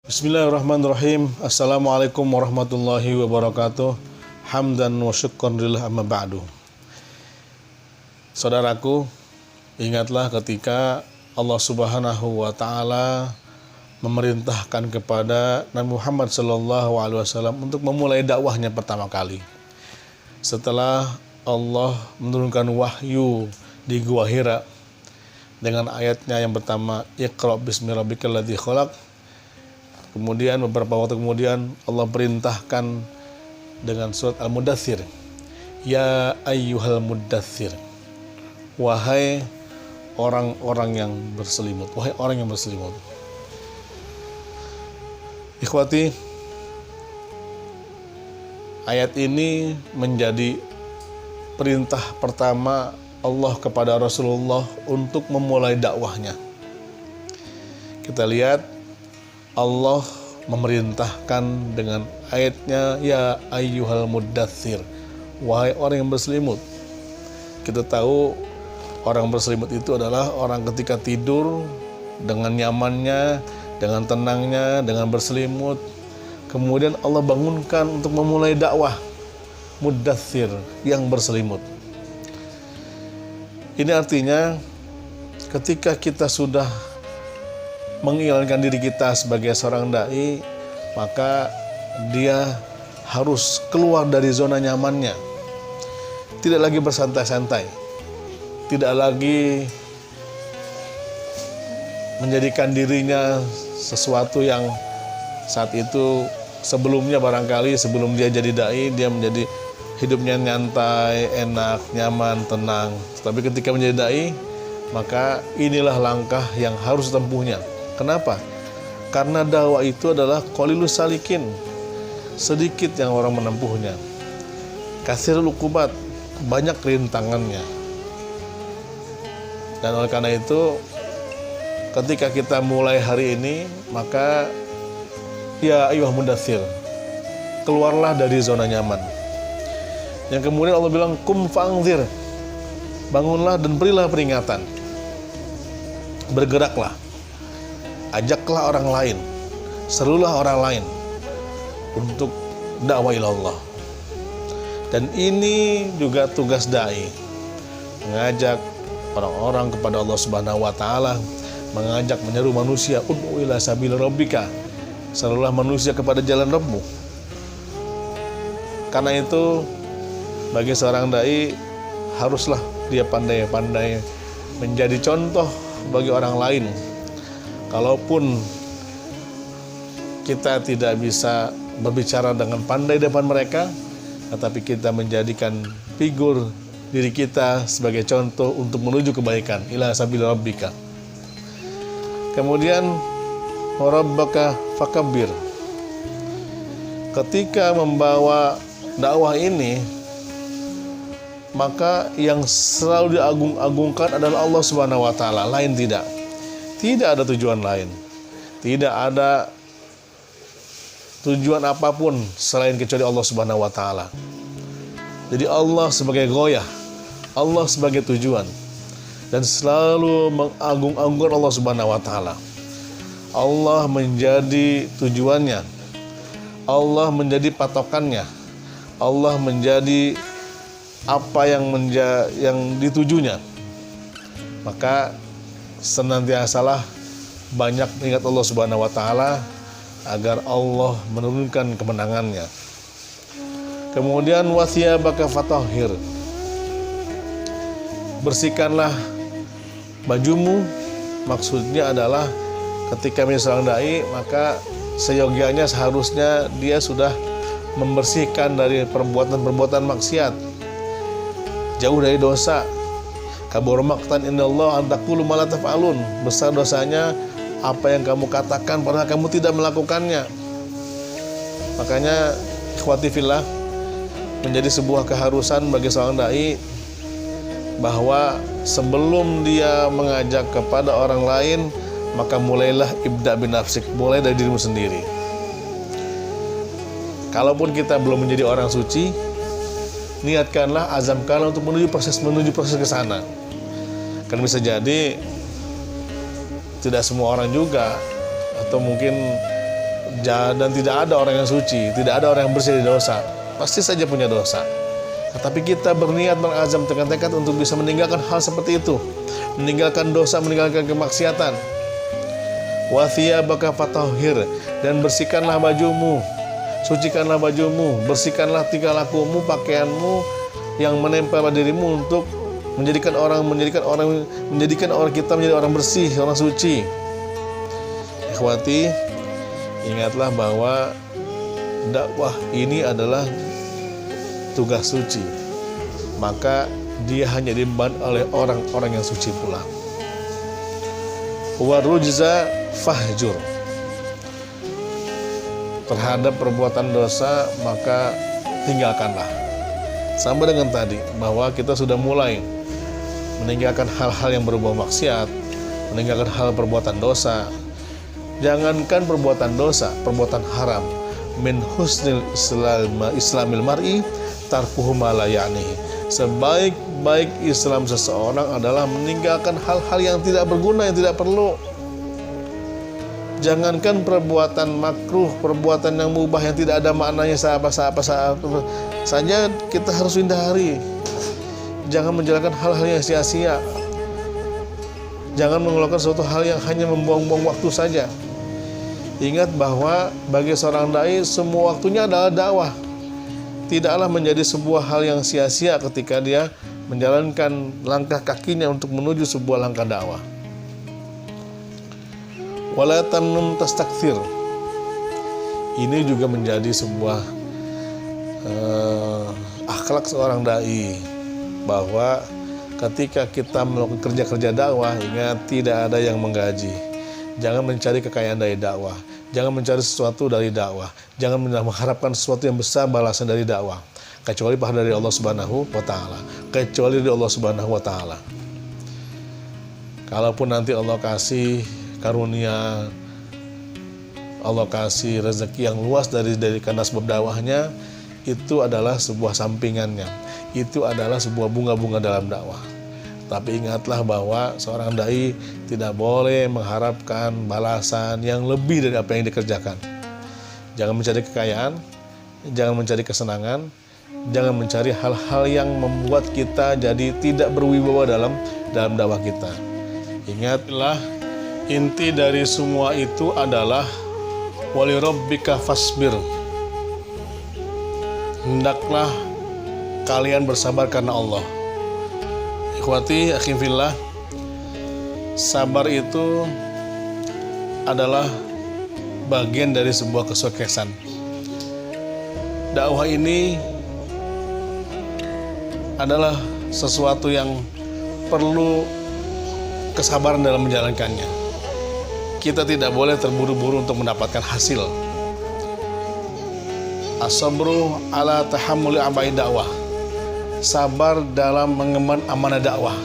Bismillahirrahmanirrahim. Assalamualaikum warahmatullahi wabarakatuh. Hamdan wa syukran lillah amma ba'du. Saudaraku, ingatlah ketika Allah Subhanahu wa taala memerintahkan kepada Nabi Muhammad sallallahu alaihi wasallam untuk memulai dakwahnya pertama kali. Setelah Allah menurunkan wahyu di Gua Hira dengan ayatnya yang pertama, Iqra bismi rabbikal ladzi khalaq. Kemudian beberapa waktu kemudian Allah perintahkan dengan surat Al-Mudaththir, ya ayyuhal mudaththir, wahai orang-orang yang berselimut, wahai orang yang berselimut. Ikhwati, ayat ini menjadi perintah pertama Allah kepada Rasulullah untuk memulai dakwahnya. Kita lihat Allah memerintahkan dengan ayatnya, ya ayyuhal mudaththir, wahai orang yang berselimut. Kita tahu orang berselimut itu adalah orang ketika tidur dengan nyamannya, dengan tenangnya, dengan berselimut. Kemudian Allah bangunkan untuk memulai dakwah, mudaththir, yang berselimut. Ini artinya ketika kita sudah mengiklankan diri kita sebagai seorang dai, maka dia harus keluar dari zona nyamannya. Tidak lagi bersantai-santai, tidak lagi menjadikan dirinya sesuatu yang saat itu sebelumnya barangkali sebelum dia jadi dai, dia menjadi hidupnya nyantai, enak, nyaman, tenang. Tapi ketika menjadi dai, maka inilah langkah yang harus tempuhnya. Kenapa? Karena dakwah itu adalah qalilus salikin, sedikit yang orang menempuhnya. Katsirul uqubat, banyak rintangannya. Dan oleh karena itu, ketika kita mulai hari ini, maka ya ayyuhal mudaththir, keluarlah dari zona nyaman. Yang kemudian Allah bilang kum fa'anzir, bangunlah dan berilah peringatan. Bergeraklah, ajaklah orang lain, serulah orang lain untuk dakwah ilallah. Dan ini juga tugas dai, mengajak orang-orang kepada Allah Subhanahu wa taala, mengajak menyeru manusia, ud'u ila sabil rabbika, serulah manusia kepada jalan Rabbmu. Karena itu bagi seorang dai haruslah dia pandai-pandai menjadi contoh bagi orang lain. Kalaupun kita tidak bisa berbicara dengan pandai depan mereka, tetapi kita menjadikan figur diri kita sebagai contoh untuk menuju kebaikan, ila sabil rabbika. Kemudian warabbaka fakabbir. Ketika membawa dakwah ini, maka yang selalu diagung-agungkan adalah Allah Subhanahu wa taala, lain tidak. Tidak ada tujuan lain. Tidak ada tujuan apapun selain kecuali Allah Subhanahu wa taala. Jadi Allah sebagai ghoyah, Allah sebagai tujuan, dan selalu mengagung-agungkan Allah Subhanahu wa taala. Allah menjadi tujuannya. Allah menjadi patokannya. Allah menjadi apa yang ditujunya. Maka senantiasalah banyak mengingat Allah Subhanahu wa taala agar Allah menurunkan kemenangannya. Kemudian wathiyabaka fatahhir, bersihkanlah bajumu. Maksudnya adalah ketika menjadi seorang dai, maka seyogianya seharusnya dia sudah membersihkan dari perbuatan-perbuatan maksiat, jauh dari dosa. Kabur maqtan indallah an taqulu ma la taf'alun, besar dosanya apa yang kamu katakan padahal kamu tidak melakukannya. Makanya ikhwati fillah, menjadi sebuah keharusan bagi seorang dai bahwa sebelum dia mengajak kepada orang lain, maka mulailah ibda bin nafsik, mulai dari dirimu sendiri. Kalaupun kita belum menjadi orang suci, niatkanlah, azamkanlah untuk menuju proses ke sana. Kan bisa jadi tidak semua orang juga, atau mungkin Dan tidak ada orang yang suci, tidak ada orang yang bersih dari dosa. Pasti saja punya dosa. Tetapi kita berniat, berazam, dengan tekad untuk bisa meninggalkan hal seperti itu, meninggalkan dosa, meninggalkan kemaksiatan. Wa thiyabaka fatahhir, dan bersihkanlah bajumu, sucikanlah bajumu, bersihkanlah tingkah lakumu, pakaianmu yang menempel pada dirimu untuk menjadikan kita menjadi orang bersih, orang suci. Ikhwati, ingatlah bahwa dakwah ini adalah tugas suci, maka dia hanya diemban oleh orang-orang yang suci pula. Warujza fahjur, terhadap perbuatan dosa maka tinggalkanlah. Sama dengan tadi, bahwa kita sudah mulai meninggalkan hal-hal yang berbau maksiat, meninggalkan hal perbuatan dosa. Jangankan perbuatan dosa, perbuatan haram. Min husnil islamil mar'i tarkuhu ma la ya'nihi. Sebaik-baik Islam seseorang adalah meninggalkan hal-hal yang tidak berguna, yang tidak perlu. Jangankan perbuatan makruh, perbuatan yang mubah yang tidak ada maknanya saja kita harus hindari. Jangan menjalankan hal-hal yang sia-sia. Jangan melakukan suatu hal yang hanya membuang-buang waktu saja. Ingat bahwa bagi seorang dai semua waktunya adalah dakwah. Tidaklah menjadi sebuah hal yang sia-sia ketika dia menjalankan langkah kakinya untuk menuju sebuah langkah dakwah. Wala tamnun tastakthir. Ini juga menjadi sebuah akhlak seorang dai, bahwa ketika kita melakukan kerja-kerja dakwah, ingat tidak ada yang menggaji. Jangan mencari kekayaan dari dakwah, jangan mencari sesuatu dari dakwah, jangan mengharapkan sesuatu yang besar balasan dari dakwah, kecuali pahala dari Allah Subhanahu wa taala, kecuali dari Allah Subhanahu wa taala. Kalaupun nanti Allah kasih karunia, Allah kasih rezeki yang luas dari karena sebab dakwahnya, itu adalah sebuah sampingannya, itu adalah sebuah bunga-bunga dalam dakwah. Tapi ingatlah bahwa seorang dai tidak boleh mengharapkan balasan yang lebih dari apa yang dikerjakan. Jangan mencari kekayaan, jangan mencari kesenangan, jangan mencari hal-hal yang membuat kita jadi tidak berwibawa dalam dakwah kita. Ingatlah, inti dari semua itu adalah wali rabbika fasbir. Hendaklah kalian bersabar karena Allah. Ikhwati, akhi fillah, sabar itu adalah bagian dari sebuah kesuksesan. Dakwah ini adalah sesuatu yang perlu kesabaran dalam menjalankannya. Kita tidak boleh terburu-buru untuk mendapatkan hasil. As-sabru ala tahammuli abai dakwah. Sabar dalam mengemban amanah dakwah.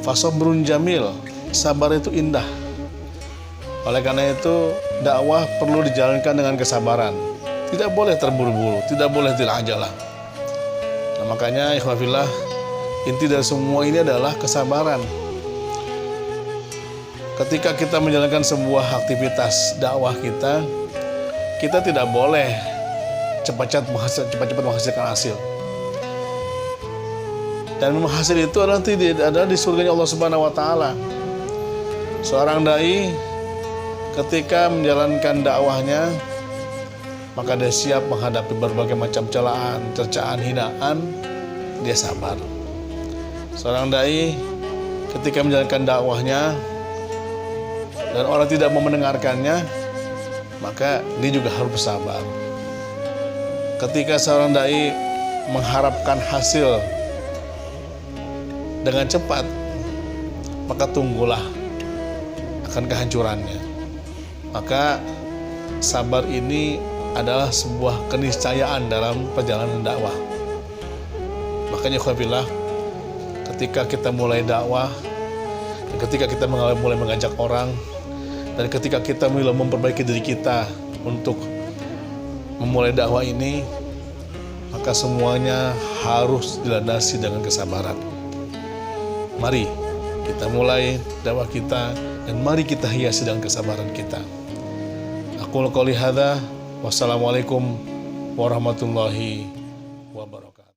Fasabrun jamil, sabar itu indah. Oleh karena itu, dakwah perlu dijalankan dengan kesabaran. Tidak boleh terburu-buru, tidak boleh ajalah. Nah, makanya ikhwafillah, inti dari semua ini adalah kesabaran. Ketika kita menjalankan sebuah aktivitas dakwah kita tidak boleh cepat-cepat menghasilkan hasil. Dan hasil itu adalah di surganya Allah Subhanahu wa taala. Seorang dai ketika menjalankan dakwahnya, maka dia siap menghadapi berbagai macam celaan, cercaan, hinaan, dia sabar. Seorang dai ketika menjalankan dakwahnya dan orang tidak mau mendengarkannya, maka dia juga harus bersabar. Ketika seorang dai mengharapkan hasil dengan cepat, maka tunggulah akan kehancurannya. Maka sabar ini adalah sebuah keniscayaan dalam perjalanan dakwah. Makanya ikhwafillah, ketika kita mulai dakwah, ketika kita mulai mengajak orang, dan ketika kita mulai memperbaiki diri kita untuk memulai dakwah ini, maka semuanya harus dilandasi dengan kesabaran. Mari kita mulai dakwah kita, dan mari kita hiasi dengan kesabaran kita. Aqul qouli hadza, wassalamualaikum warahmatullahi wabarakatuh.